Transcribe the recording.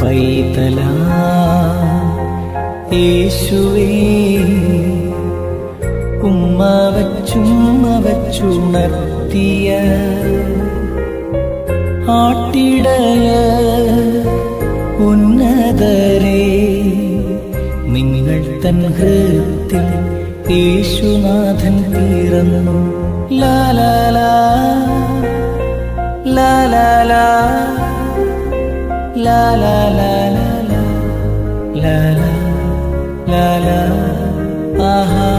പൈതല യേശുവേ, ഉമ്മ വച്ചുണർത്തിയ ആട്ടിടയ ഉന്നതരേ, നിങ്ങൾ തൻ ഹൃത്തിൽ യേശുനാഥൻ പിറന്നു. ലാലാലാ ലാലാലാ ലാലാലാ ലാലാ ലാലാ ആഹാ.